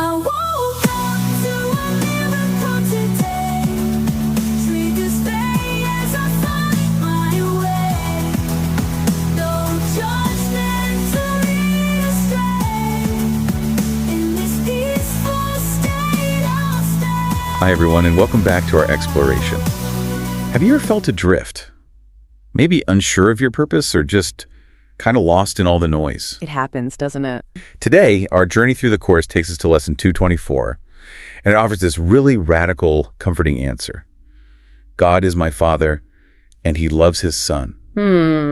I woke up to a miracle today. Triggers fade as I find my way. No judgment to lead astray. In this peaceful state I'll stay. Hi everyone, and welcome back to our exploration. Have you ever felt adrift? Maybe unsure of your purpose or just kind of lost in all the noise? It happens, doesn't it? Today, our journey through the course takes us to lesson 224, and it offers this really radical, comforting answer. God is my Father, and He loves His Son.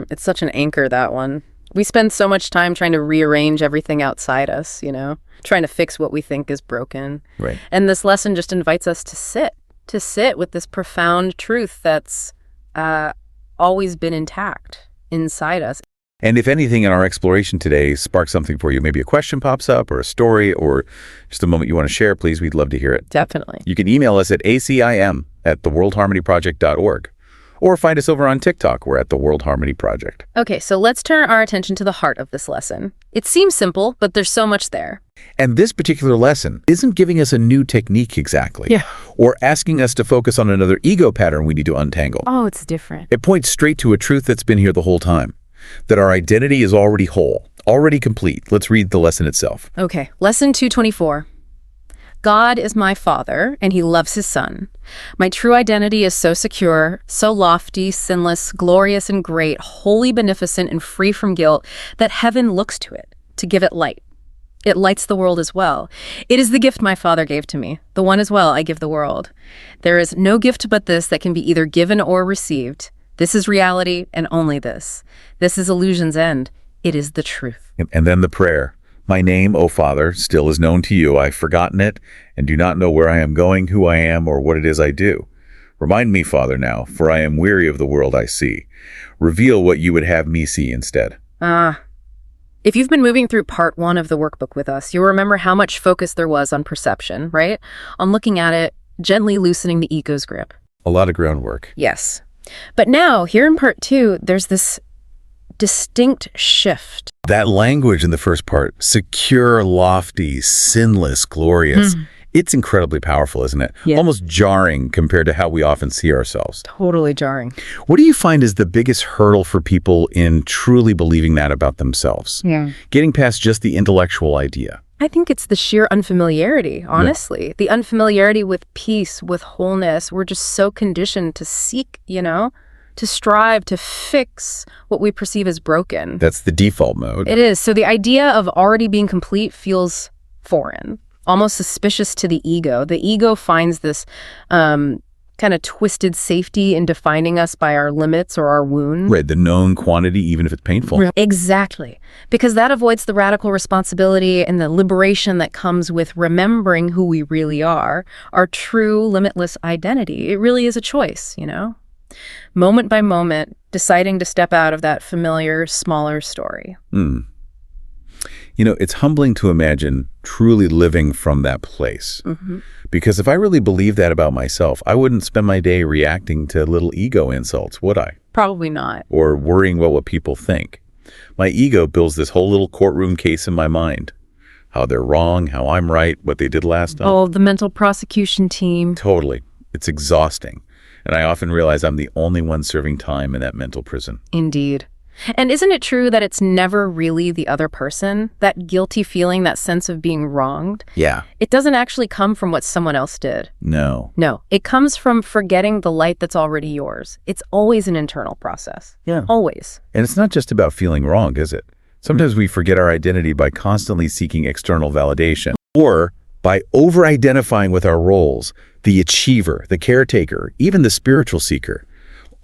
It's such an anchor, that one. We spend so much time trying to rearrange everything outside us, trying to fix what we think is broken. Right. And this lesson just invites us to sit with this profound truth that's always been intact inside us. And if anything in our exploration today sparks something for you, maybe a question pops up or a story or just a moment you want to share, please, we'd love to hear it. Definitely. You can email us at ACIM@theworldharmonyproject.org or find us over on TikTok. We're at The World Harmony Project. Okay, so let's turn our attention to the heart of this lesson. It seems simple, but there's so much there. And this particular lesson isn't giving us a new technique exactly, or asking us to focus on another ego pattern we need to untangle. Oh, it's different. It points straight to a truth that's been here the whole time, that our identity is already whole, already complete. Let's read the lesson itself. Okay, lesson 224. God is my Father, and He loves His Son. My true identity is so secure, so lofty, sinless, glorious, and great, wholly beneficent, and free from guilt, that heaven looks to it to give it light. It lights the world as well. It is the gift my Father gave to me, the one as well I give the world. There is no gift but this that can be either given or received. This is reality, and only this. This is illusion's end. It is the truth. And then the prayer. My name, O Father, still is known to you. I've forgotten it and do not know where I am going, who I am, or what it is I do. Remind me, Father, now, for I am weary of the world I see. Reveal what you would have me see instead. If you've been moving through part 1 of the workbook with us, you'll remember how much focus there was on perception, right? On looking at it, gently loosening the ego's grip. A lot of groundwork. Yes. But now, here in part 2, there's this distinct shift. That language in the first part, secure, lofty, sinless, glorious, it's incredibly powerful, isn't it? Yeah. Almost jarring compared to how we often see ourselves. Totally jarring. What do you find is the biggest hurdle for people in truly believing that about themselves? Yeah. Getting past just the intellectual idea. I think it's the sheer unfamiliarity, honestly. The unfamiliarity with peace, with wholeness. We're just so conditioned to seek, to strive to fix what we perceive as broken. That's the default mode. It is. So the idea of already being complete feels foreign, almost suspicious to the ego. The ego finds this kind of twisted safety in defining us by our limits or our wounds. Right, the known quantity, even if it's painful. Exactly. Because that avoids the radical responsibility and the liberation that comes with remembering who we really are, our true, limitless identity. It really is a choice, Moment by moment, deciding to step out of that familiar, smaller story. It's humbling to imagine truly living from that place. Because if I really believed that about myself, I wouldn't spend my day reacting to little ego insults, would I? Probably not. Or worrying about what people think. My ego builds this whole little courtroom case in my mind. How they're wrong, how I'm right, what they did last time. Oh, the mental prosecution team. Totally. It's exhausting. And I often realize I'm the only one serving time in that mental prison. Indeed. And isn't it true that it's never really the other person? That guilty feeling, that sense of being wronged? Yeah. It doesn't actually come from what someone else did. No. No, it comes from forgetting the light that's already yours. It's always an internal process. Yeah. Always. And it's not just about feeling wrong, is it? Sometimes we forget our identity by constantly seeking external validation, or by over-identifying with our roles, the achiever, the caretaker, even the spiritual seeker,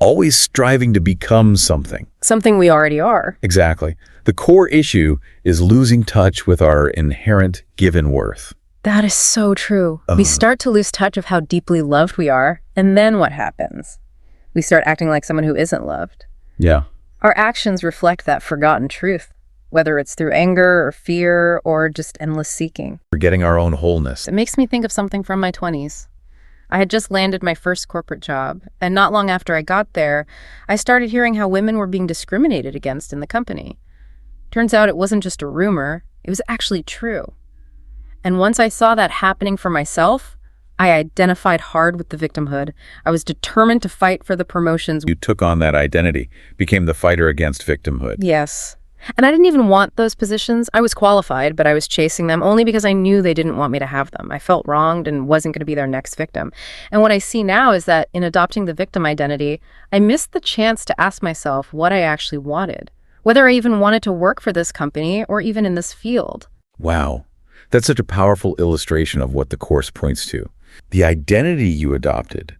always striving to become something. Something we already are. Exactly. The core issue is losing touch with our inherent given worth. That is so true. We start to lose touch of how deeply loved we are, and then what happens? We start acting like someone who isn't loved. Yeah. Our actions reflect that forgotten truth, whether it's through anger or fear or just endless seeking. Forgetting our own wholeness. It makes me think of something from my 20s. I had just landed my first corporate job, and not long after I got there, I started hearing how women were being discriminated against in the company. Turns out it wasn't just a rumor, it was actually true. And once I saw that happening for myself, I identified hard with the victimhood. I was determined to fight for the promotions. You took on that identity, became the fighter against victimhood. Yes. And I didn't even want those positions. I was qualified, but I was chasing them only because I knew they didn't want me to have them. I felt wronged and wasn't going to be their next victim. And what I see now is that in adopting the victim identity, I missed the chance to ask myself what I actually wanted, whether I even wanted to work for this company or even in this field. Wow. That's such a powerful illustration of what the Course points to. The identity you adopted,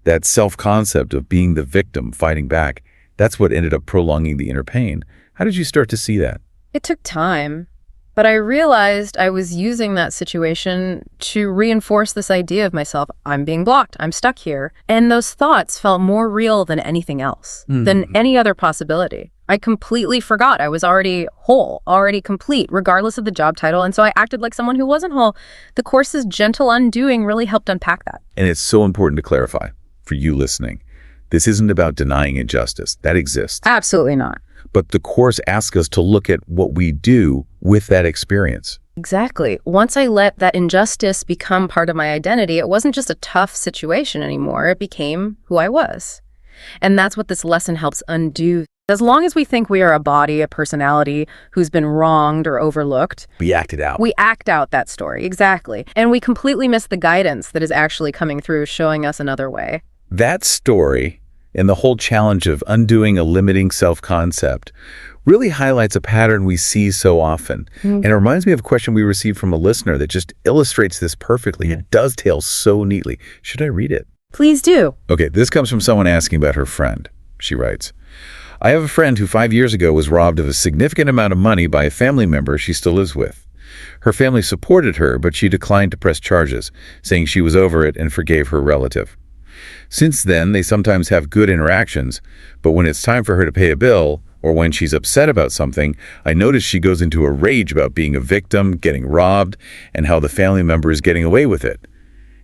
that self-concept of being the victim fighting back, that's what ended up prolonging the inner pain. How did you start to see that? It took time, but I realized I was using that situation to reinforce this idea of myself. I'm being blocked. I'm stuck here. And those thoughts felt more real than anything else, than any other possibility. I completely forgot I was already whole, already complete, regardless of the job title. And so I acted like someone who wasn't whole. The Course's gentle undoing really helped unpack that. And it's so important to clarify for you listening. This isn't about denying injustice. That exists. Absolutely not. But the Course asks us to look at what we do with that experience. Exactly. Once I let that injustice become part of my identity, it wasn't just a tough situation anymore. It became who I was. And that's what this lesson helps undo. As long as we think we are a body, a personality who's been wronged or overlooked, We act it out. we act out that story. Exactly. And we completely miss the guidance that is actually coming through, showing us another way. That story and the whole challenge of undoing a limiting self-concept really highlights a pattern we see so often. And it reminds me of a question we received from a listener that just illustrates this perfectly. It dovetails so neatly. Should I read it? Please do. Okay, this comes from someone asking about her friend. She writes, I have a friend who 5 years ago was robbed of a significant amount of money by a family member she still lives with. Her family supported her, but she declined to press charges, saying she was over it and forgave her relative. Since then, they sometimes have good interactions, but when it's time for her to pay a bill, or when she's upset about something, I notice she goes into a rage about being a victim, getting robbed, and how the family member is getting away with it.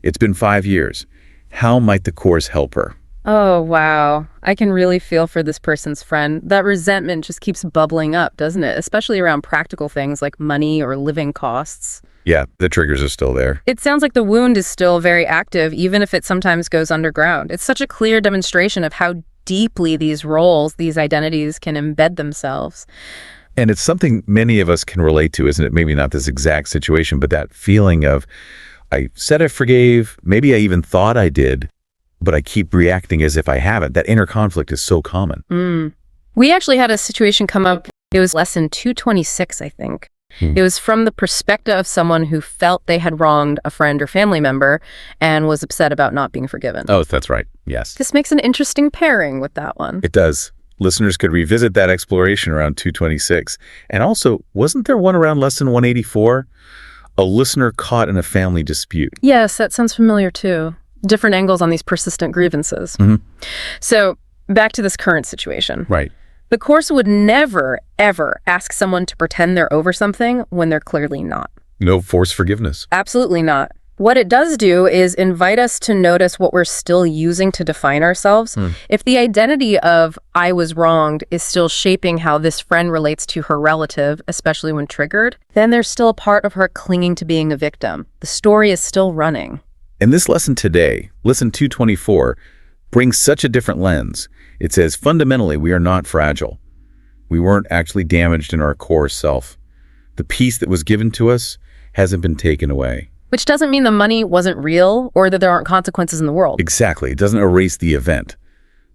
It's been 5 years. How might the Course help her? Oh, wow. I can really feel for this person's friend. That resentment just keeps bubbling up, doesn't it? Especially around practical things like money or living costs. Yeah, the triggers are still there. It sounds like the wound is still very active, even if it sometimes goes underground. It's such a clear demonstration of how deeply these roles, these identities can embed themselves. And it's something many of us can relate to, isn't it? Maybe not this exact situation, but that feeling of, I said I forgave, maybe I even thought I did, but I keep reacting as if I haven't. That inner conflict is so common. We actually had a situation come up. It was lesson 226, I think. It was from the perspective of someone who felt they had wronged a friend or family member and was upset about not being forgiven. Oh, that's right. Yes. This makes an interesting pairing with that one. It does. Listeners could revisit that exploration around 226. And also, wasn't there one around lesson 184? A listener caught in a family dispute. Yes, that sounds familiar too. Different angles on these persistent grievances. So back to this current situation. Right. The Course would never, ever ask someone to pretend they're over something when they're clearly not. No forced forgiveness. Absolutely not. What it does do is invite us to notice what we're still using to define ourselves. If the identity of I was wronged is still shaping how this friend relates to her relative, especially when triggered, then there's still a part of her clinging to being a victim. The story is still running. And this lesson today, lesson 224, brings such a different lens. It says, fundamentally, we are not fragile. We weren't actually damaged in our core self. The peace that was given to us hasn't been taken away. Which doesn't mean the money wasn't real or that there aren't consequences in the world. Exactly. It doesn't erase the event.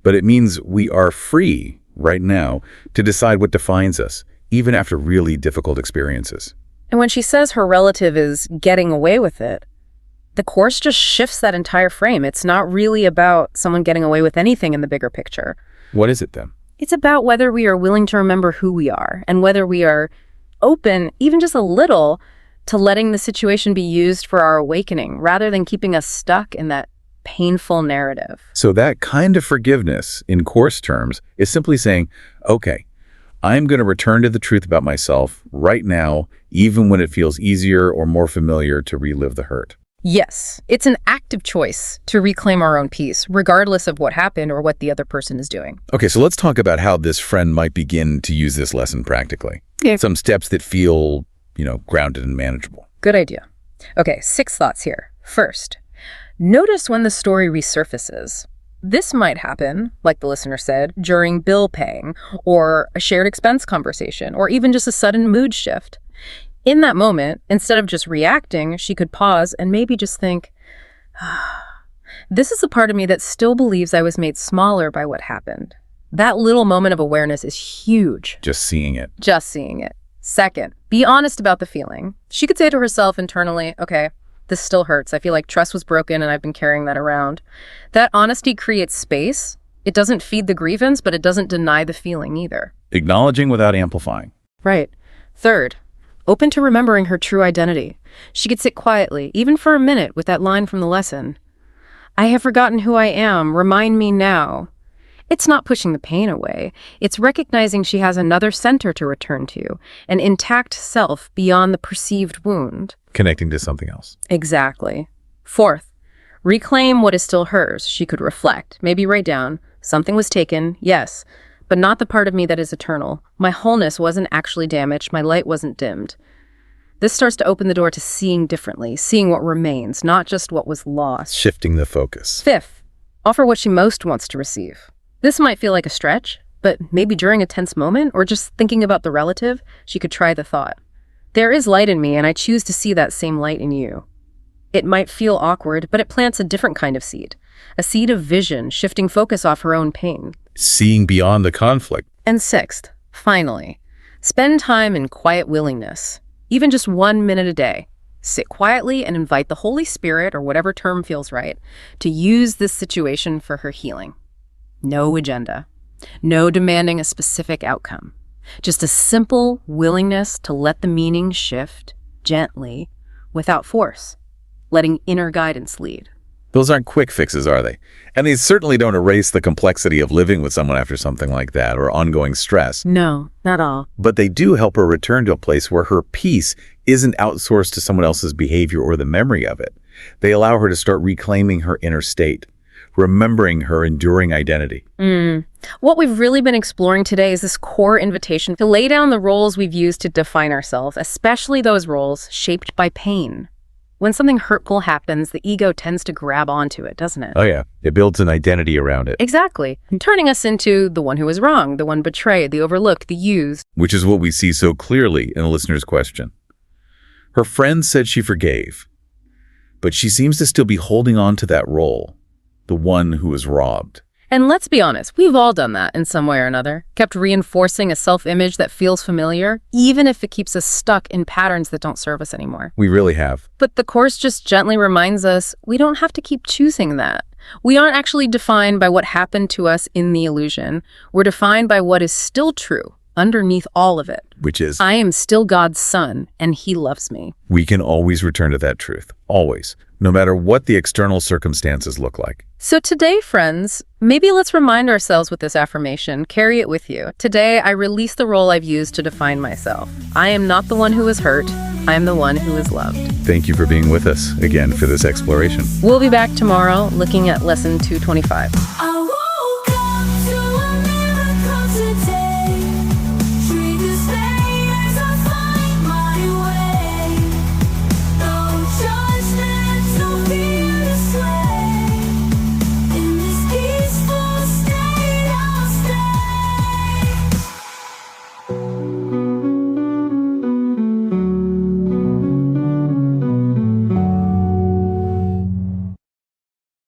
But it means we are free right now to decide what defines us, even after really difficult experiences. And when she says her relative is getting away with it, the Course just shifts that entire frame. It's not really about someone getting away with anything in the bigger picture. What is it then? It's about whether we are willing to remember who we are and whether we are open, even just a little, to letting the situation be used for our awakening rather than keeping us stuck in that painful narrative. So that kind of forgiveness, in Course terms, is simply saying, okay, I'm going to return to the truth about myself right now, even when it feels easier or more familiar to relive the hurt. Yes, it's an active choice to reclaim our own peace, regardless of what happened or what the other person is doing. Okay, so let's talk about how this friend might begin to use this lesson practically. Yeah. Some steps that feel, grounded and manageable. Good idea. Okay, 6 thoughts here. First, notice when the story resurfaces. This might happen, like the listener said, during bill paying, or a shared expense conversation, or even just a sudden mood shift. In that moment, instead of just reacting, she could pause and maybe just think, this is a part of me that still believes I was made smaller by what happened. That little moment of awareness is huge. Just seeing it. Just seeing it. Second, be honest about the feeling. She could say to herself internally, okay, this still hurts. I feel like trust was broken and I've been carrying that around. That honesty creates space. It doesn't feed the grievance, but it doesn't deny the feeling either. Acknowledging without amplifying. Right. Third, open to remembering her true identity. She could sit quietly, even for a minute, with that line from the lesson. I have forgotten who I am. Remind me now. It's not pushing the pain away. It's recognizing she has another center to return to, an intact self beyond the perceived wound. Connecting to something else. Exactly. Fourth, reclaim what is still hers. She could reflect, maybe write down, something was taken, yes, but not the part of me that is eternal. My wholeness wasn't actually damaged. My light wasn't dimmed. This starts to open the door to seeing differently, seeing what remains, not just what was lost. Shifting the focus. Fifth, offer what she most wants to receive. This might feel like a stretch, but maybe during a tense moment or just thinking about the relative, she could try the thought. There is light in me, and I choose to see that same light in you. It might feel awkward, but it plants a different kind of seed. A seed of vision, shifting focus off her own pain. Seeing beyond the conflict. And sixth, finally, spend time in quiet willingness. Even just 1 minute a day. Sit quietly and invite the Holy Spirit, or whatever term feels right, to use this situation for her healing. No agenda. No demanding a specific outcome. Just a simple willingness to let the meaning shift gently, without force, letting inner guidance lead. Those aren't quick fixes, are they? And they certainly don't erase the complexity of living with someone after something like that or ongoing stress. No, not all. But they do help her return to a place where her peace isn't outsourced to someone else's behavior or the memory of it. They allow her to start reclaiming her inner state, remembering her enduring identity. What we've really been exploring today is this core invitation to lay down the roles we've used to define ourselves, especially those roles shaped by pain. When something hurtful happens, the ego tends to grab onto it, doesn't it? Oh yeah, it builds an identity around it. Exactly. Turning us into the one who was wrong, the one betrayed, the overlooked, the used. Which is what we see so clearly in the listener's question. Her friend said she forgave, but she seems to still be holding on to that role, the one who was robbed. And let's be honest, we've all done that in some way or another, kept reinforcing a self-image that feels familiar, even if it keeps us stuck in patterns that don't serve us anymore. We really have. But the Course just gently reminds us we don't have to keep choosing that. We aren't actually defined by what happened to us in the illusion. We're defined by what is still true underneath all of it. Which is, I am still God's son, and he loves me. we can always return to that truth. Always. No matter what the external circumstances look like. So today, friends, maybe let's remind ourselves with this affirmation, carry it with you. Today, I release the role I've used to define myself. I am not the one who is hurt. I am the one who is loved. Thank you for being with us again for this exploration. We'll be back tomorrow looking at lesson 225.